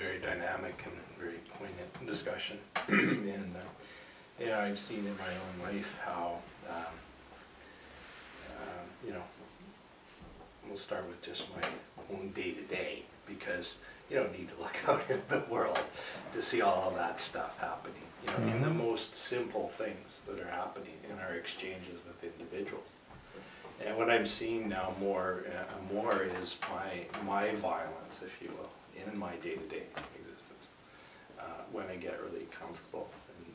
very dynamic and very poignant discussion. And yeah, I've seen in my own life how, you know, we'll start with just my own day-to-day, because you don't need to look out in the world to see all of that stuff happening, you know, in the most simple things that are happening in our exchanges with individuals. And what I'm seeing now more is my violence, if you will, in my day-to-day existence. When I get really comfortable and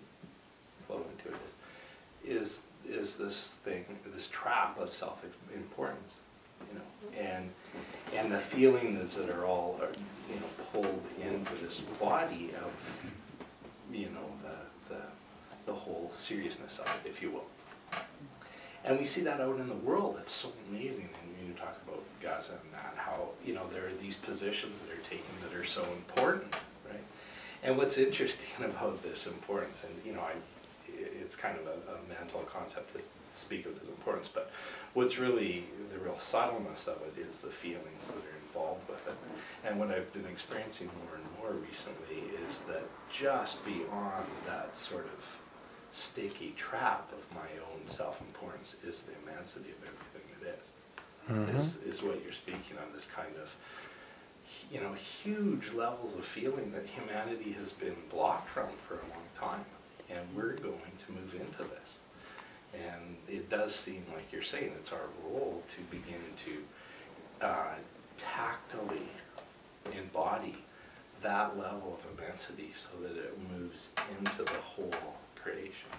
flow into it, is this thing, this trap of self-importance, you know, and the feelings that are all, you know, pulled into this body of, you know, the whole seriousness of it, if you will. And we see that out in the world. It's so amazing. And you talk about Gaza and that, how, you know, there are these positions that are taken that are so important, right? And what's interesting about this importance, and, you know, it's kind of a mental concept to speak of as importance, but what's really the real subtleness of it is the feelings that are involved with it. And what I've been experiencing more and more recently is that just beyond that sort of sticky trap of my own self-importance is the immensity of everything it is. Is what you're speaking of, this kind of, you know, huge levels of feeling that humanity has been blocked from for a long time. And we're going to move into this. And it does seem like you're saying it's our role to begin to tactily embody that level of immensity so that it moves into the whole creation.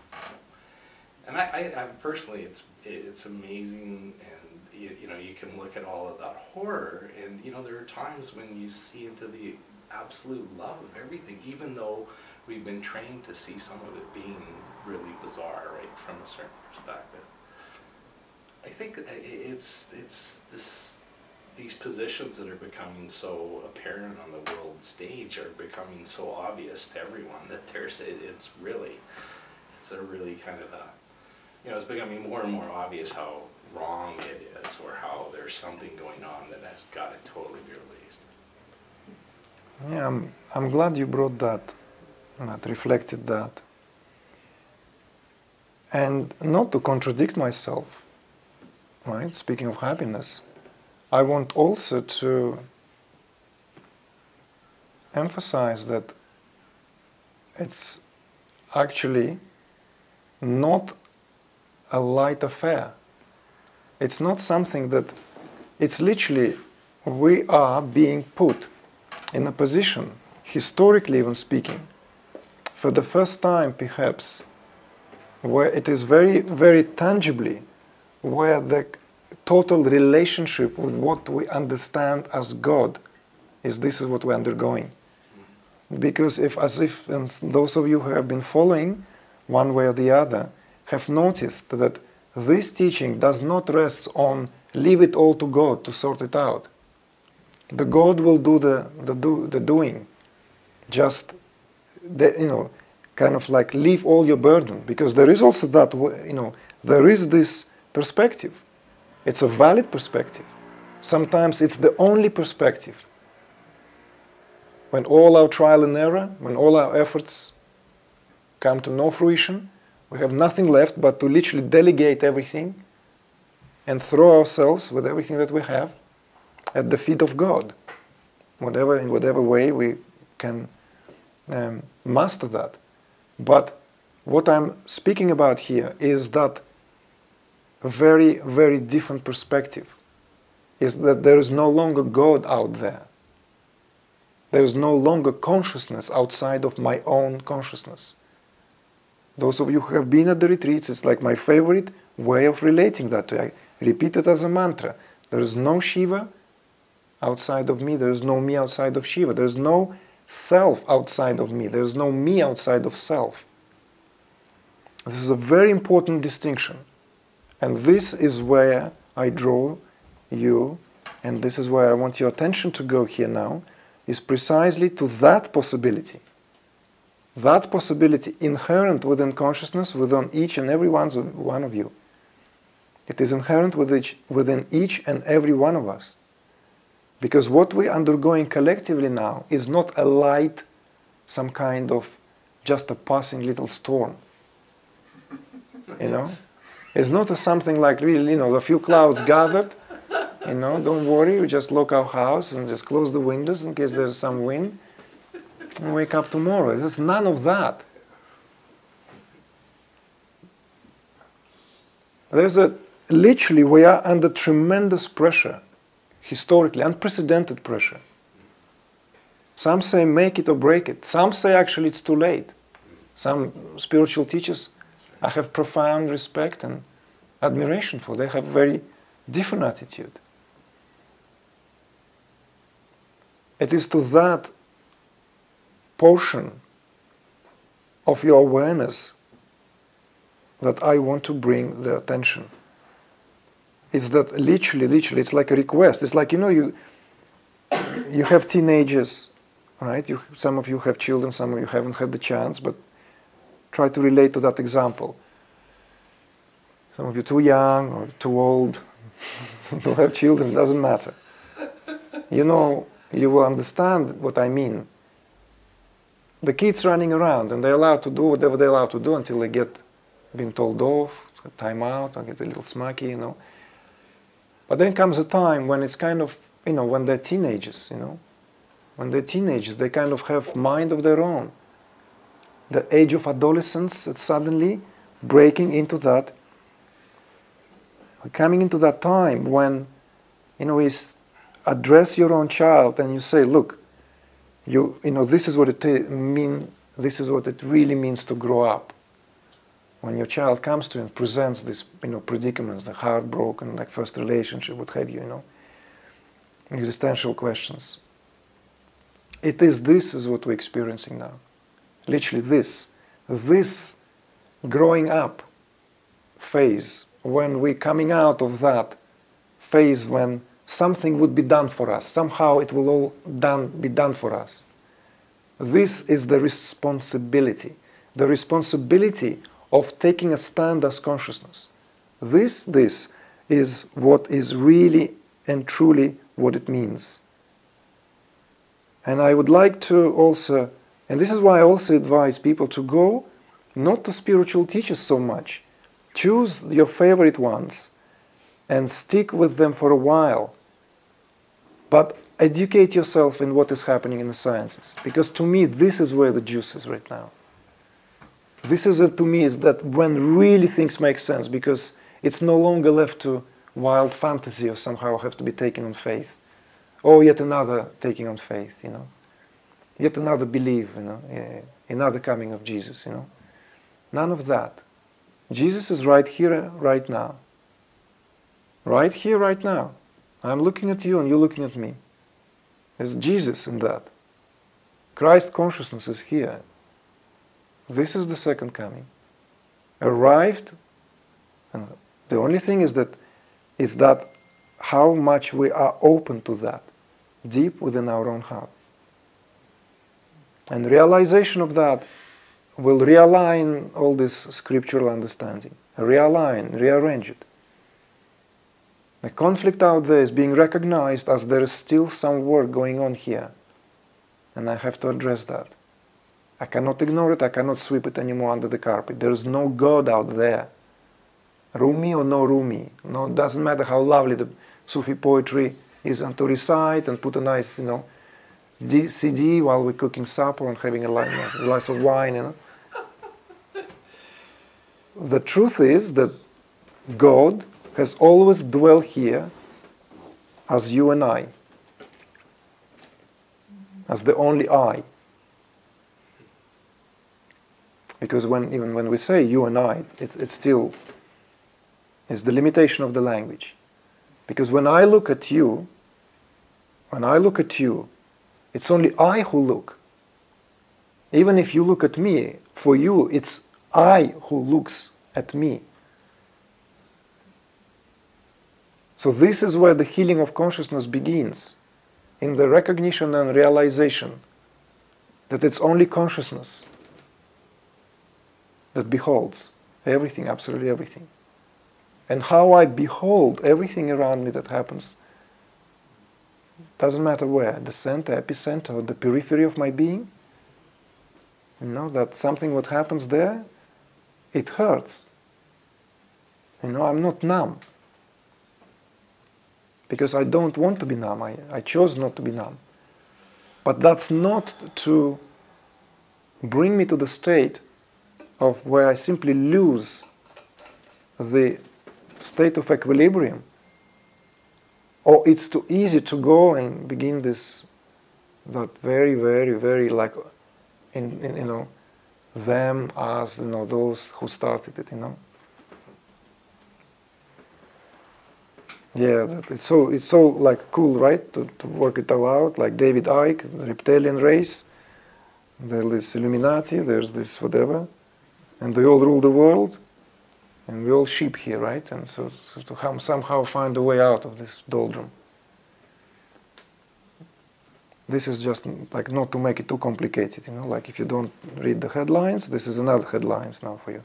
And I personally, it's amazing, and you know, you can look at all of that horror, and you know, there are times when you see into the absolute love of everything, even though we've been trained to see some of it being really bizarre, right, from a certain perspective. I think it's these positions that are becoming so apparent on the world stage are becoming so obvious to everyone that it's a really kind of a, you know, it's becoming more and more obvious how wrong it is, or how there's something going on that has got to totally be released. Yeah, I'm glad you brought that reflected that. And not to contradict myself, right? Speaking of happiness, I want also to emphasize that it's actually not a light affair. It's not something that, it's literally, we are being put in a position, historically even speaking, for the first time perhaps, where it is very, very tangibly, where the total relationship with what we understand as God this is what we're undergoing. Because if those of you who have been following one way or the other have noticed that this teaching does not rest on leave it all to God to sort it out. The God will do the doing. Just, you know, kind of like leave all your burden. Because there is also that, you know, there is this perspective. It's a valid perspective. Sometimes it's the only perspective. When all our trial and error, when all our efforts come to no fruition, we have nothing left but to literally delegate everything and throw ourselves with everything that we have at the feet of God. In whatever way we can master that. But what I'm speaking about here is that a very, very different perspective. Is that there is no longer God out there. There is no longer consciousness outside of my own consciousness. Those of you who have been at the retreats, it's like my favorite way of relating that to. I repeat it as a mantra. There is no Shiva outside of me. There is no me outside of Shiva. There is no self outside of me. There is no me outside of self. This is a very important distinction. And this is where I draw you, and this is where I want your attention to go here now, is precisely to that possibility. That possibility inherent within consciousness, within each and every one of you. It is inherent within each and every one of us. Because what we're undergoing collectively now is not a light, some kind of just a passing little storm. You know? It's not a something like really, a few clouds gathered, don't worry, we just lock our house and just close the windows in case there's some wind and wake up tomorrow. There's none of that. Literally, we are under tremendous pressure, historically, unprecedented pressure. Some say make it or break it. Some say actually it's too late. Some spiritual teachers I have profound respect and admiration for. They have very different attitude. It is to that portion of your awareness that I want to bring the attention. It's that literally, it's like a request. It's like, you have teenagers, right? Some of you have children, some of you haven't had the chance, but try to relate to that example. Some of you too young or too old to have children, doesn't matter. You will understand what I mean. The kids running around and they're allowed to do whatever they're allowed to do until they get been told off, time out, or get a little smacky, But then comes a time when it's kind of, when they're teenagers, When they're teenagers, they kind of have mind of their own. The age of adolescence, it's suddenly breaking into that, coming into that time when, you address your own child and you say, look, this is what this is what it really means to grow up. When your child comes to you and presents these, predicaments, the heartbroken, like first relationship, what have you, existential questions. This is what we're experiencing now. Literally this growing up phase, when we're coming out of that phase when something would be done for us, somehow it will all be done for us. This is the responsibility of taking a stand as consciousness. This is what is really and truly what it means. And I would like to also, and this is why I also advise people to go not to spiritual teachers so much. Choose your favorite ones and stick with them for a while. But educate yourself in what is happening in the sciences. Because to me, this is where the juice is right now. This is, to me, is that when really things make sense, because it's no longer left to wild fantasy or somehow have to be taken on faith. Or yet another taking on faith, Yet another belief, another coming of Jesus, None of that. Jesus is right here, right now. Right here, right now. I'm looking at you and you're looking at me. There's Jesus in that. Christ consciousness is here. This is the second coming. Arrived, and the only thing is that how much we are open to that, deep within our own heart. And realization of that will realign all this scriptural understanding. Realign, rearrange it. The conflict out there is being recognized as there is still some work going on here. And I have to address that. I cannot ignore it, I cannot sweep it anymore under the carpet. There is no God out there. Rumi or no Rumi. No, it doesn't matter how lovely the Sufi poetry is, and to recite and put a nice, CD while we're cooking supper and having a glass of wine, The truth is that God has always dwelt here as you and I, as the only I. Because even when we say you and I, it's still the limitation of the language. Because when I look at you, it's only I who look. Even if you look at me, for you, it's I who looks at me. So this is where the healing of consciousness begins, in the recognition and realization that it's only consciousness that beholds everything, absolutely everything. And how I behold everything around me that happens doesn't matter where, the center, epicenter, or the periphery of my being, that something what happens there, it hurts. I'm not numb. Because I don't want to be numb. I chose not to be numb. But that's not to bring me to the state of where I simply lose the state of equilibrium. Or it's too easy to go and begin that very, very, very like, them as, those who started it, Yeah, it's so like cool, right? To work it all out, like David Icke, the reptilian race. There's this Illuminati, there's this whatever, and they all rule the world, and we all sheep here, right? And so to somehow find a way out of this doldrum. This is just like not to make it too complicated, like if you don't read the headlines, this is another headlines now for you.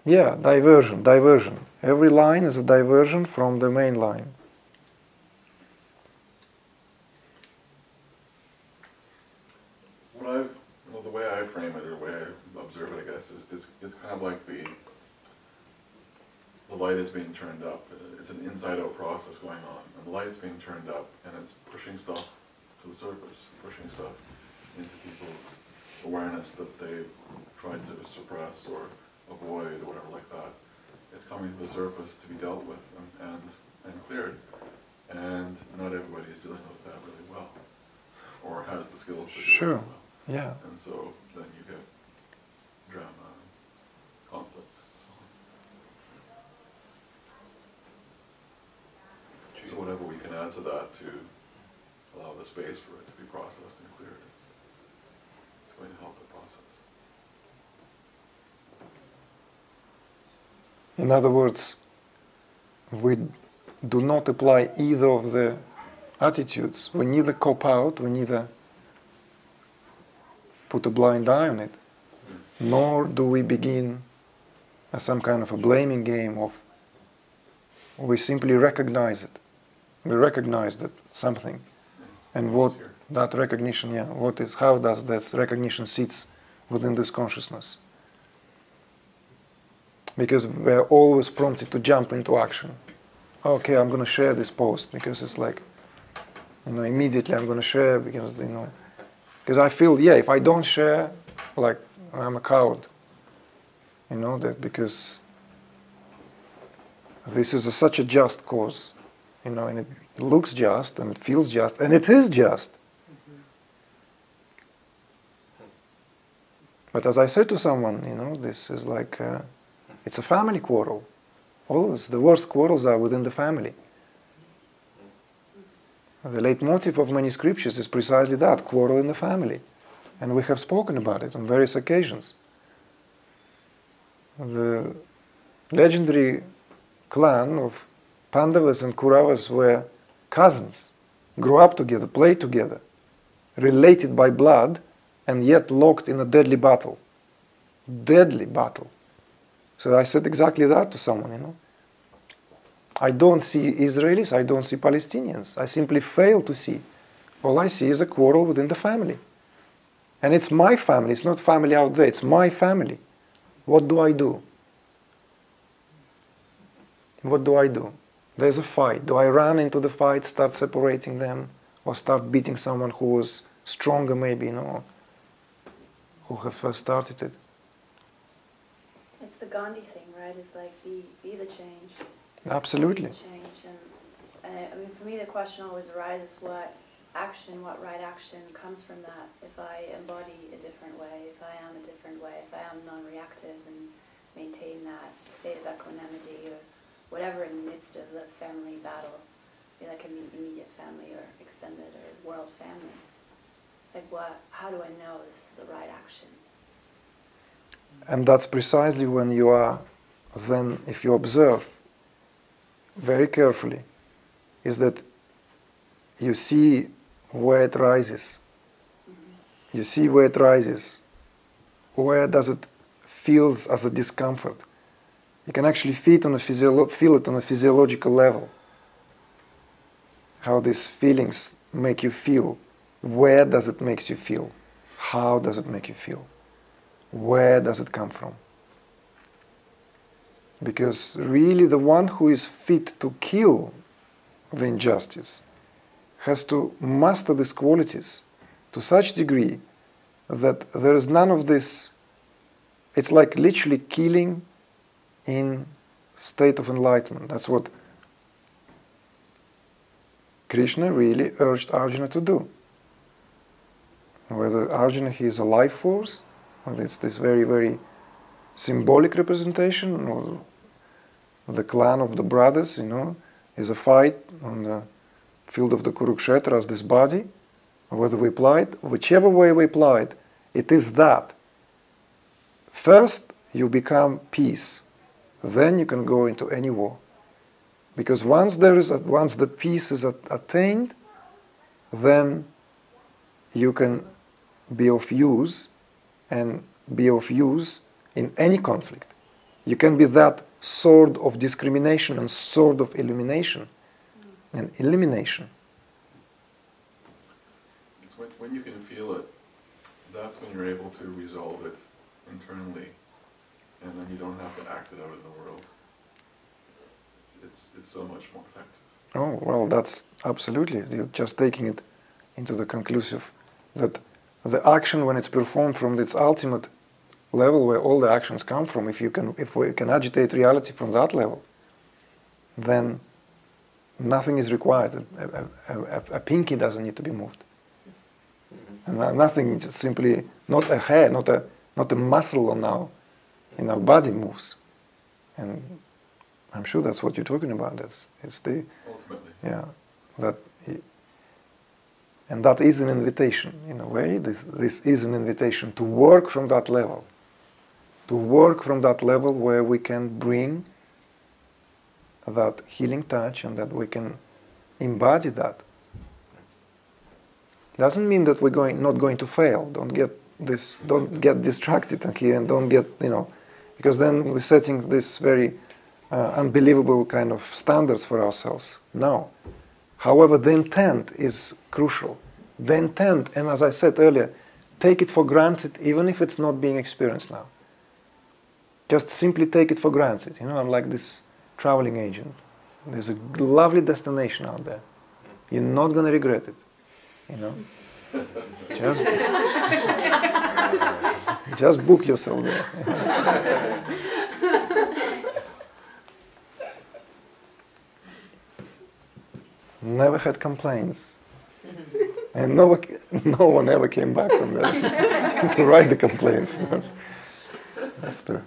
Yeah, diversion. Every line is a diversion from the main line. The way I frame it, or the way I observe it, I guess, is it's kind of like the light is being turned up. It's an inside-out process going on, and the light's being turned up, and it's pushing stuff to the surface, pushing stuff into people's awareness that they've tried to suppress or avoid or whatever like that. It's coming to the surface to be dealt with and cleared, and not everybody is dealing with that really well, or has the skills to do it well. Yeah. And so then you get drama, conflict. So whatever we can add to that to allow the space for it to be processed and cleared, it's going to help the process. In other words, we do not apply either of the attitudes. We neither cop out, we neither put a blind eye on it, nor do we begin some kind of a blaming game of, we simply recognize it. We recognize that something, and what that recognition, how does this recognition sits within this consciousness? Because we're always prompted to jump into action. Okay, I'm going to share this post because it's like, immediately I'm going to share because, because I feel, if I don't share, like I'm a coward. That because this is such a just cause, and it looks just, and it feels just, and it is just. But as I said to someone, this is like, it's a family quarrel. Always, the worst quarrels are within the family. The leitmotif of many scriptures is precisely that, quarrel in the family. And we have spoken about it on various occasions. The legendary clan of Pandavas and Kauravas were cousins, grew up together, played together, related by blood, and yet locked in a deadly battle. Deadly battle. So I said exactly that to someone, I don't see Israelis, I don't see Palestinians. I simply fail to see. All I see is a quarrel within the family. And it's my family, it's not family out there, it's my family. What do I do? What do I do? There's a fight. Do I run into the fight, start separating them, or start beating someone who was stronger maybe, who have first started it? It's the Gandhi thing, right? It's like be the change. Absolutely. Be the change. And for me the question always arises, what right action comes from that? If I embody a different way, if I am a different way, if I am non-reactive and maintain that state of equanimity or whatever in the midst of the family battle, be like an immediate family or extended or world family. It's like, how do I know this is the right action? And that's precisely when you are then, if you observe very carefully, is that you see where it rises. You see where it rises. Where does it feels as a discomfort? You can actually feel it on a physiological level. how these feelings make you feel. Where does it make you feel? How does it make you feel? Where does it come from? Because really the one who is fit to kill the injustice has to master these qualities to such degree that there is none of this. It's like literally killing in state of enlightenment. That's what Krishna really urged Arjuna to do. Whether Arjuna, he is a life force, whether it's this very, very symbolic representation, or the clan of the brothers, is a fight on the field of the Kurukshetra as this body, or whether we apply it, whichever way we apply it, it is that. First, you become peace. Then you can go into any war. Because once the peace is attained, then you can be of use, and be of use in any conflict. You can be that sword of discrimination and sword of elimination. And elimination. It's when you can feel it, that's when you're able to resolve it internally, and then you don't have to act it out in the world. It's so much more effective. Oh, well, that's absolutely. You're just taking it into the conclusive that the action, when it's performed from its ultimate level where all the actions come from, if we can agitate reality from that level, then nothing is required. A pinky doesn't need to be moved. And nothing, it's simply not a hair, not a muscle in our body moves. And I'm sure that's what you're talking about. It's the ultimately. And that is an invitation in a way. This is an invitation to work from that level. To work from that level where we can bring that healing touch and that we can embody that. Doesn't mean that we're not going to fail. Don't get distracted here, and don't get, because then we're setting this very unbelievable kind of standards for ourselves. No. However, the intent is crucial. The intent, and as I said earlier, take it for granted even if it's not being experienced now. Just simply take it for granted. I'm like this traveling agent. There's a lovely destination out there. You're not going to regret it. Just book yourself there. Never had complaints. And no one ever came back from there to write the complaints. That's true.